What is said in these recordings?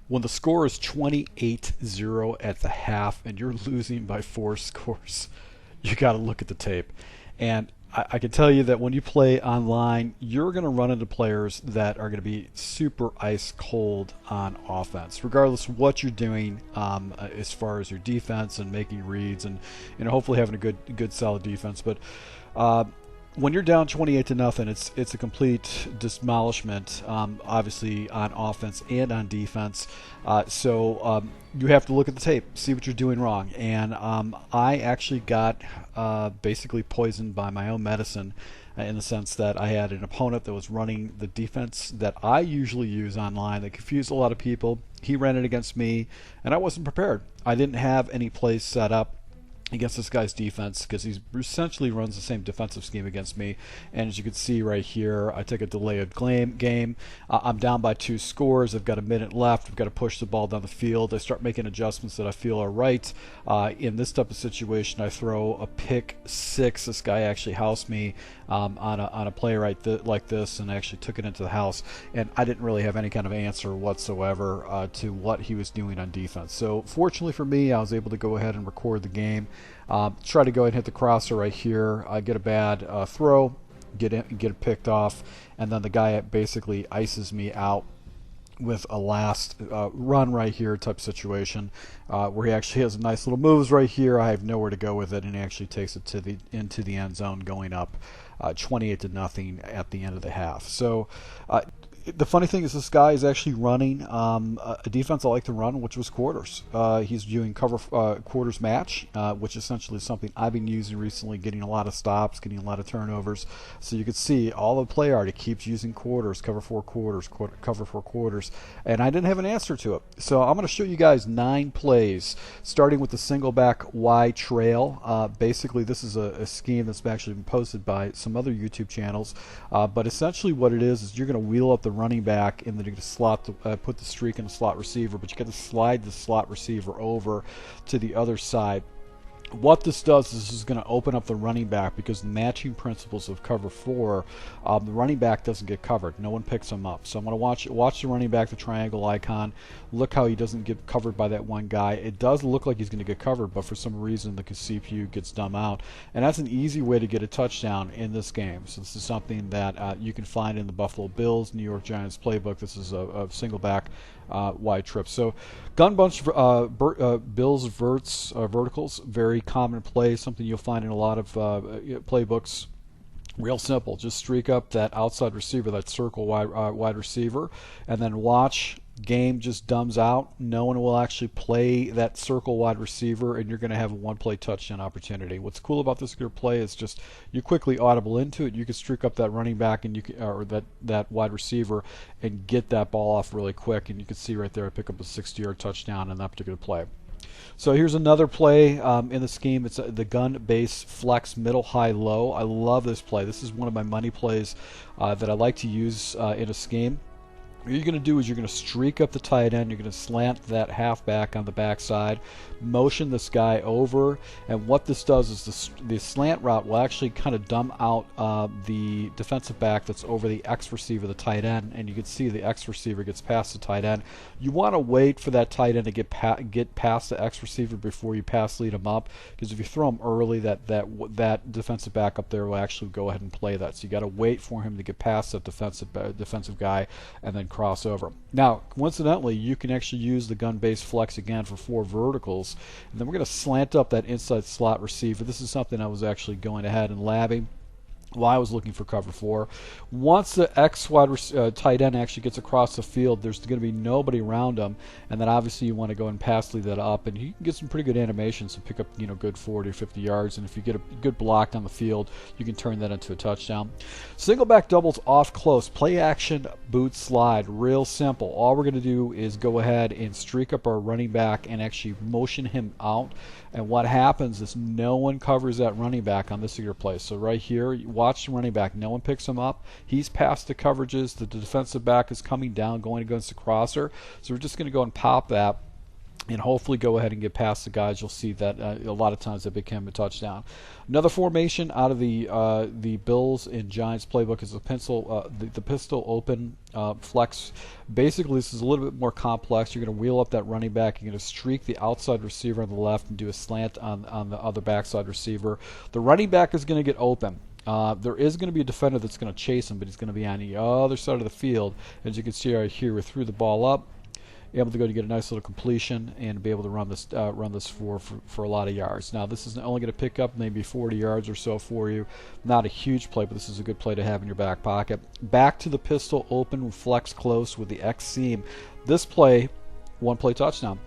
When the score is 28-0 at the half and you're losing by 4 scores, you got to look at the tape. And I can tell you that when you play online, you're going to run into players that are going to be super ice cold on offense, regardless of what you're doing as far as your defense and making reads and hopefully having a good solid defense. But when you're down 28-0, it's a complete demolishment, obviously on offense and on defense. So you have to look at the tape, see what you're doing wrong. And I actually got basically poisoned by my own medicine, in the sense that I had an opponent that was running the defense that I usually use online that confused a lot of people. He ran it against me, and I wasn't prepared. I didn't have any plays set up against this guy's defense because he essentially runs the same defensive scheme against me. And as you can see right here, I take a delay of game. I'm down by 2 scores. I've got a minute left. I've got to push the ball down the field. I start making adjustments that I feel are right. In this type of situation, I throw a pick 6. This guy actually housed me on a play like this, and I actually took it into the house. And I didn't really have any kind of answer whatsoever to what he was doing on defense. So fortunately for me, I was able to go ahead and record the game. Try to go ahead and hit the crosser right here. I get a bad throw, get it picked off, and then the guy basically ices me out with a last run right here type situation, where he actually has nice little moves right here. I have nowhere to go with it, and he actually takes it into the end zone, going up 28-0 at the end of the half. So the funny thing is, this guy is actually running a defense I like to run, which was quarters. He's doing cover quarters match, which essentially is something I've been using recently, getting a lot of stops, getting a lot of turnovers. So you can see all the play art, it keeps using quarters, cover 4 quarters, cover 4 quarters, and I didn't have an answer to it. So I'm going to show you guys 9 plays, starting with the single back Y trail. Basically, this is a scheme that's actually been posted by some other YouTube channels, but essentially what it is you're going to wheel up the running back, and then you're going to slot put the streak in the slot receiver, but you got to slide the slot receiver over to the other side. What this does is this is going to open up the running back, because the matching principles of cover 4, the running back doesn't get covered. No one picks him up. So I'm going to watch the running back, the triangle icon. Look how he doesn't get covered by that one guy. It does look like he's going to get covered, but for some reason the CPU gets dumb out. And that's an easy way to get a touchdown in this game. So this is something that you can find in the Buffalo Bills, New York Giants playbook. This is a single back Y trip. So gun bunch Bills verticals, very common play, something you'll find in a lot of playbooks. Real simple, just streak up that outside receiver, that circle wide receiver, and then watch game just dumbs out. No one will actually play that circle wide receiver, and you're going to have a 1-play touchdown opportunity. What's cool about this good play is just you quickly audible into it. You can streak up that running back and you can, or that wide receiver, and get that ball off really quick. And you can see right there, I pick up a 60-yard touchdown in that particular play. So here's another play in the scheme. It's the gun base flex middle high low. I love this play. This is one of my money plays that I like to use in a scheme. What you're going to do is you're going to streak up the tight end. You're going to slant that halfback on the backside, motion this guy over, and what this does is the slant route will actually kind of dumb out the defensive back that's over the X receiver, the tight end, and you can see the X receiver gets past the tight end. You want to wait for that tight end to get past the X receiver before you pass lead him up, because if you throw him early, that defensive back up there will actually go ahead and play that. So you got to wait for him to get past that defensive guy and then cross over. Now, coincidentally, you can actually use the gun base flex again for 4 verticals, and then we're going to slant up that inside slot receiver. This is something I was actually going ahead and labbing while I was looking for cover 4. Once the X tight end actually gets across the field, there's going to be nobody around him, and then obviously you want to go and pass lead that up, and you can get some pretty good animations to pick up good 40 or 50 yards, and if you get a good block on the field, you can turn that into a touchdown. Single back doubles off close, play action boot slide, real simple. All we're going to do is go ahead and streak up our running back and actually motion him out, and what happens is no one covers that running back on this particular play. So right here, watch the running back. No one picks him up. He's past the coverages. The defensive back is coming down, going against the crosser. So we're just going to go and pop that. and hopefully go ahead and get past the guys. You'll see that a lot of times that became a touchdown. Another formation out of the Bills and Giants playbook is the pistol open flex. Basically, this is a little bit more complex. You're going to wheel up that running back. You're going to streak the outside receiver on the left and do a slant on the other backside receiver. The running back is going to get open. There is going to be a defender that's going to chase him, but he's going to be on the other side of the field. As you can see right here, we threw the ball up, able to go to get a nice little completion and be able to run this for a lot of yards. Now this is only going to pick up maybe 40 yards or so for you. Not a huge play, but this is a good play to have in your back pocket. Back to the pistol open flex close with the X seam. This play, one play touchdown.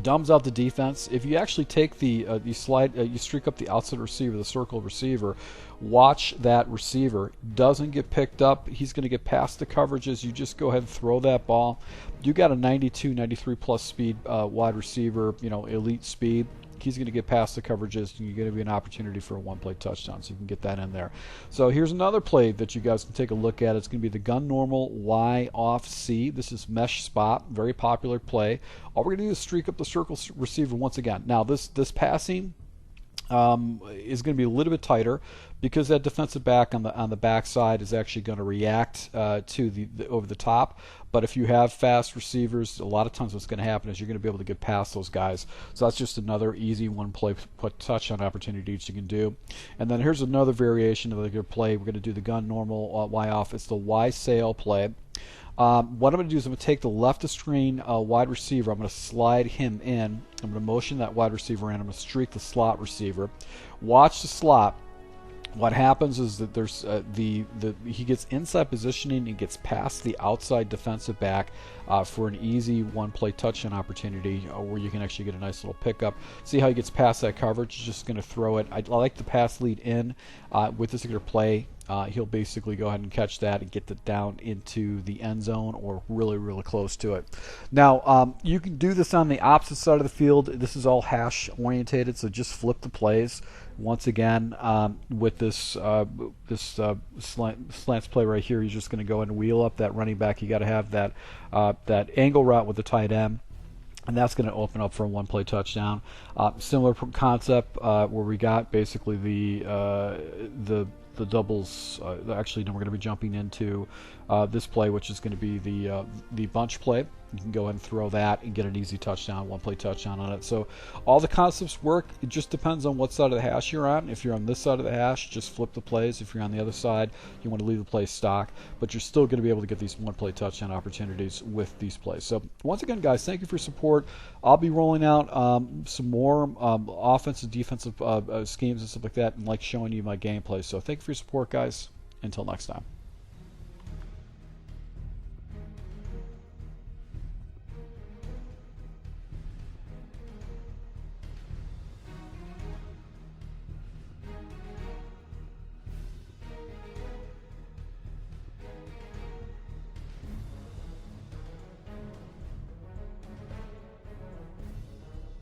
Dumbs out the defense. If you actually take the you streak up the outside receiver, the circle receiver, watch that receiver doesn't get picked up. He's going to get past the coverages. You just go ahead and throw that ball. You got a 92, 93 plus speed wide receiver, elite speed. He's going to get past the coverages, and you're going to be an opportunity for a one-play touchdown, so you can get that in there. So here's another play that you guys can take a look at. It's going to be the gun normal Y off C. This is mesh spot, very popular play. All we're going to do is streak up the circle receiver once again. Now this passing is going to be a little bit tighter because that defensive back on the backside is actually going to react to the over the top. But if you have fast receivers, a lot of times what's going to happen is you're going to be able to get past those guys. So that's just another easy one-play touchdown opportunity that you can do. And then here's another variation of the play. We're going to do the gun normal Y off. It's the Y sail play. What I'm going to do is I'm going to take the left of screen wide receiver. I'm going to slide him in. I'm going to motion that wide receiver in. I'm going to streak the slot receiver. Watch the slot. What happens is that there's he gets inside positioning and gets past the outside defensive back for an easy one-play touchdown opportunity where you can actually get a nice little pickup. See how he gets past that coverage? He's just going to throw it. I like the pass lead in with this particular play. He'll basically go ahead and catch that and get it down into the end zone or really, really close to it. Now, you can do this on the opposite side of the field. This is all hash orientated, so just flip the plays. Once again, with this slants play right here, you're just going to go and wheel up that running back. You got to have that angle route with the tight end, and that's going to open up for a one-play touchdown. Similar concept where we got basically the doubles. Actually, no, we're going to be jumping into this play, which is going to be the bunch play. You can go ahead and throw that and get an easy touchdown, one-play touchdown on it. So all the concepts work. It just depends on what side of the hash you're on. If you're on this side of the hash, just flip the plays. If you're on the other side, you want to leave the play stock. But you're still going to be able to get these one-play touchdown opportunities with these plays. So once again, guys, thank you for your support. I'll be rolling out some more offensive, defensive schemes and stuff like that, and like showing you my gameplay. So thank you for your support, guys. Until next time.